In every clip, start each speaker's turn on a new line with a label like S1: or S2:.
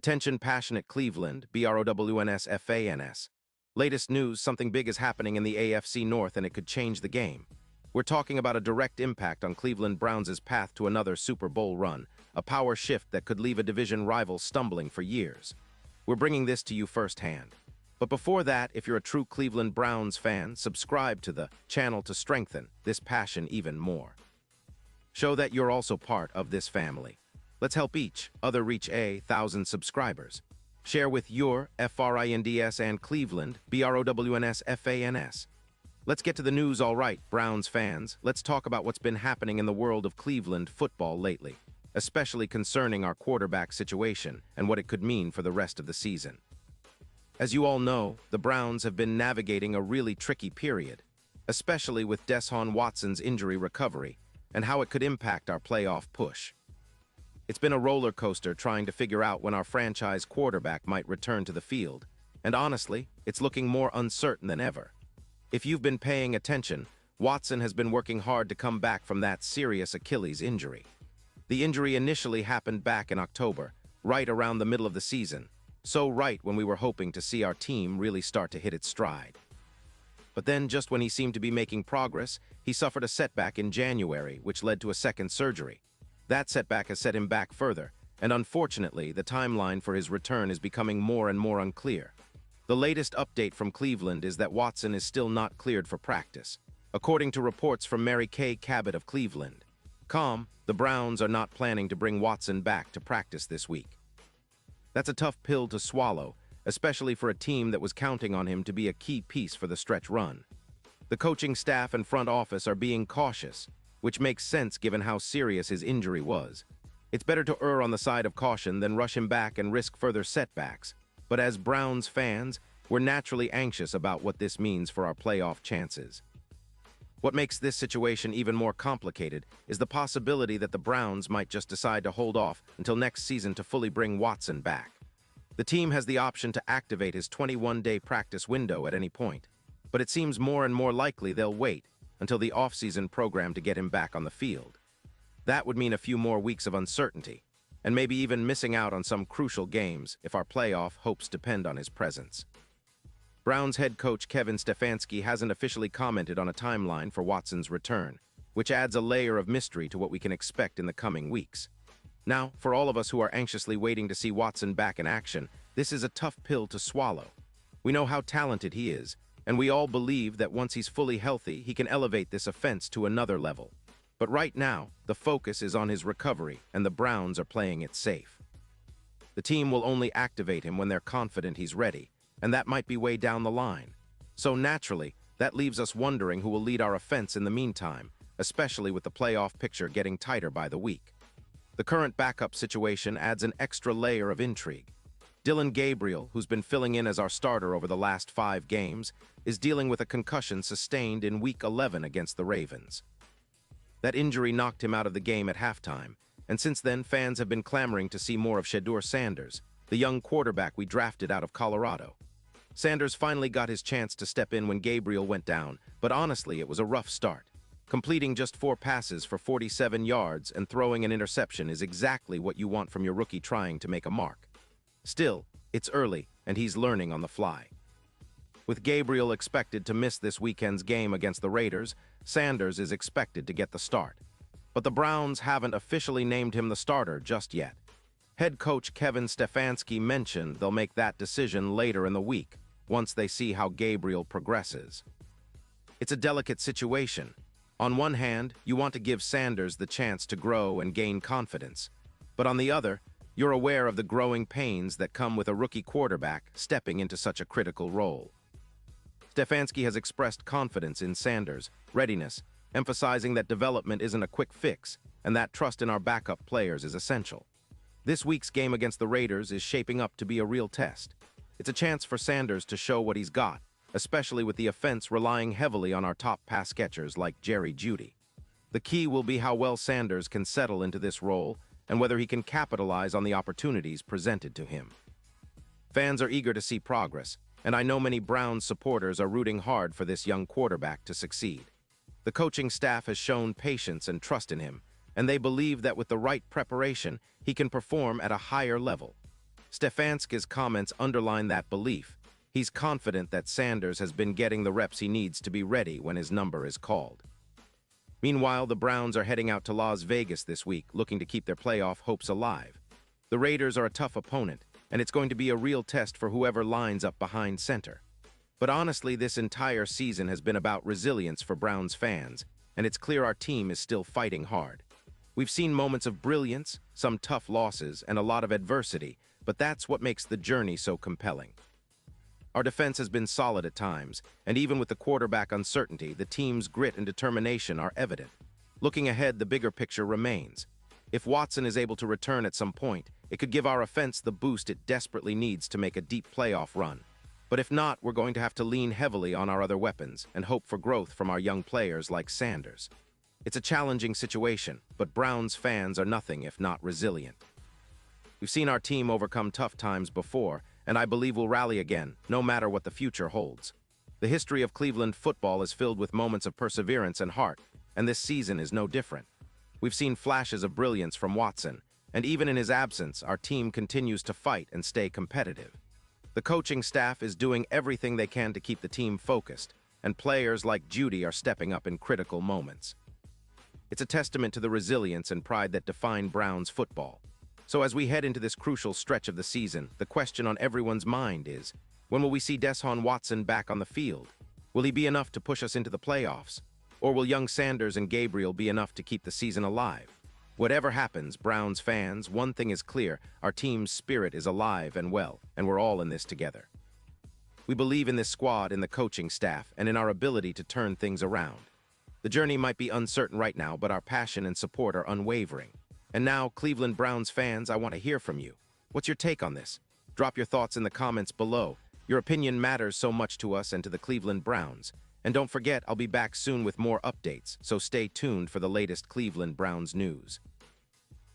S1: Attention passionate Cleveland, BROWNS. Latest news, something big is happening in the AFC North and it could change the game. We're talking about a direct impact on Cleveland Browns' path to another Super Bowl run, a power shift that could leave a division rival stumbling for years. We're bringing this to you firsthand. But before that, if you're a true Cleveland Browns fan, subscribe to the channel to strengthen this passion even more. Show that you're also part of this family. Let's help each other reach 1,000 subscribers. Share with your FRINDS and Cleveland, BROWNS. Let's get to the news, all right, Browns fans. Let's talk about what's been happening in the world of Cleveland football lately, especially concerning our quarterback situation and what it could mean for the rest of the season. As you all know, the Browns have been navigating a really tricky period, especially with Deshaun Watson's injury recovery and how it could impact our playoff push. It's been a roller coaster trying to figure out when our franchise quarterback might return to the field, and honestly, it's looking more uncertain than ever. If you've been paying attention, Watson has been working hard to come back from that serious Achilles injury. The injury initially happened back in October, right around the middle of the season, so right when we were hoping to see our team really start to hit its stride. But then, just when he seemed to be making progress, he suffered a setback in January, which led to a second surgery. That setback has set him back further, and unfortunately, the timeline for his return is becoming more and more unclear. The latest update from Cleveland is that Watson is still not cleared for practice, according to reports from Mary Kay Cabot of Cleveland. The Browns are not planning to bring Watson back to practice this week. That's a tough pill to swallow, especially for a team that was counting on him to be a key piece for the stretch run. The coaching staff and front office are being cautious, which makes sense given how serious his injury was. It's better to err on the side of caution than rush him back and risk further setbacks. But as Browns fans, we're naturally anxious about what this means for our playoff chances. What makes this situation even more complicated is the possibility that the Browns might just decide to hold off until next season to fully bring Watson back. The team has the option to activate his 21-day practice window at any point, but it seems more and more likely they'll wait until the off-season program to get him back on the field. That would mean a few more weeks of uncertainty, and maybe even missing out on some crucial games if our playoff hopes depend on his presence. Browns head coach Kevin Stefanski hasn't officially commented on a timeline for Watson's return, which adds a layer of mystery to what we can expect in the coming weeks. Now, for all of us who are anxiously waiting to see Watson back in action, this is a tough pill to swallow. We know how talented he is, and we all believe that once he's fully healthy, he can elevate this offense to another level. But right now, the focus is on his recovery, and the Browns are playing it safe. The team will only activate him when they're confident he's ready, and that might be way down the line. So naturally, that leaves us wondering who will lead our offense in the meantime, especially with the playoff picture getting tighter by the week. The current backup situation adds an extra layer of intrigue. Dillon Gabriel, who's been filling in as our starter over the last 5 games, is dealing with a concussion sustained in Week 11 against the Ravens. That injury knocked him out of the game at halftime, and since then fans have been clamoring to see more of Shedeur Sanders, the young quarterback we drafted out of Colorado. Sanders finally got his chance to step in when Gabriel went down, but honestly it was a rough start. Completing just 4 passes for 47 yards and throwing an interception is exactly what you want from your rookie trying to make a mark. Still, it's early, and he's learning on the fly. With Gabriel expected to miss this weekend's game against the Raiders, Sanders is expected to get the start. But the Browns haven't officially named him the starter just yet. Head coach Kevin Stefanski mentioned they'll make that decision later in the week, once they see how Gabriel progresses. It's a delicate situation. On one hand, you want to give Sanders the chance to grow and gain confidence, but on the other, you're aware of the growing pains that come with a rookie quarterback stepping into such a critical role. Stefanski has expressed confidence in Sanders' readiness, emphasizing that development isn't a quick fix and that trust in our backup players is essential. This week's game against the Raiders is shaping up to be a real test. It's a chance for Sanders to show what he's got, especially with the offense relying heavily on our top pass catchers like Jerry Jeudy. The key will be how well Sanders can settle into this role and whether he can capitalize on the opportunities presented to him. Fans are eager to see progress, and I know many Browns supporters are rooting hard for this young quarterback to succeed. The coaching staff has shown patience and trust in him, and they believe that with the right preparation, he can perform at a higher level. Stefanski's comments underline that belief. He's confident that Sanders has been getting the reps he needs to be ready when his number is called. Meanwhile, the Browns are heading out to Las Vegas this week, looking to keep their playoff hopes alive. The Raiders are a tough opponent, and it's going to be a real test for whoever lines up behind center. But honestly, this entire season has been about resilience for Browns fans, and it's clear our team is still fighting hard. We've seen moments of brilliance, some tough losses, and a lot of adversity, but that's what makes the journey so compelling. Our defense has been solid at times, and even with the quarterback uncertainty, the team's grit and determination are evident. Looking ahead, the bigger picture remains. If Watson is able to return at some point, it could give our offense the boost it desperately needs to make a deep playoff run. But if not, we're going to have to lean heavily on our other weapons and hope for growth from our young players like Sanders. It's a challenging situation, but Browns fans are nothing if not resilient. We've seen our team overcome tough times before, and I believe we'll rally again, no matter what the future holds. The history of Cleveland football is filled with moments of perseverance and heart, and this season is no different. We've seen flashes of brilliance from Watson, and even in his absence, our team continues to fight and stay competitive. The coaching staff is doing everything they can to keep the team focused, and players like Jeudy are stepping up in critical moments. It's a testament to the resilience and pride that define Browns football. So as we head into this crucial stretch of the season, the question on everyone's mind is, when will we see Deshaun Watson back on the field? Will he be enough to push us into the playoffs? Or will young Sanders and Gabriel be enough to keep the season alive? Whatever happens, Browns fans, one thing is clear, our team's spirit is alive and well, and we're all in this together. We believe in this squad, in the coaching staff, and in our ability to turn things around. The journey might be uncertain right now, but our passion and support are unwavering. And now, Cleveland Browns fans, I want to hear from you. What's your take on this? Drop your thoughts in the comments below. Your opinion matters so much to us and to the Cleveland Browns. And don't forget, I'll be back soon with more updates, so stay tuned for the latest Cleveland Browns news.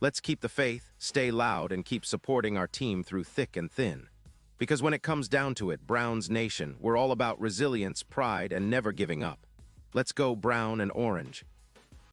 S1: Let's keep the faith, stay loud, and keep supporting our team through thick and thin. Because when it comes down to it, Browns Nation, we're all about resilience, pride, and never giving up. Let's go Brown and Orange.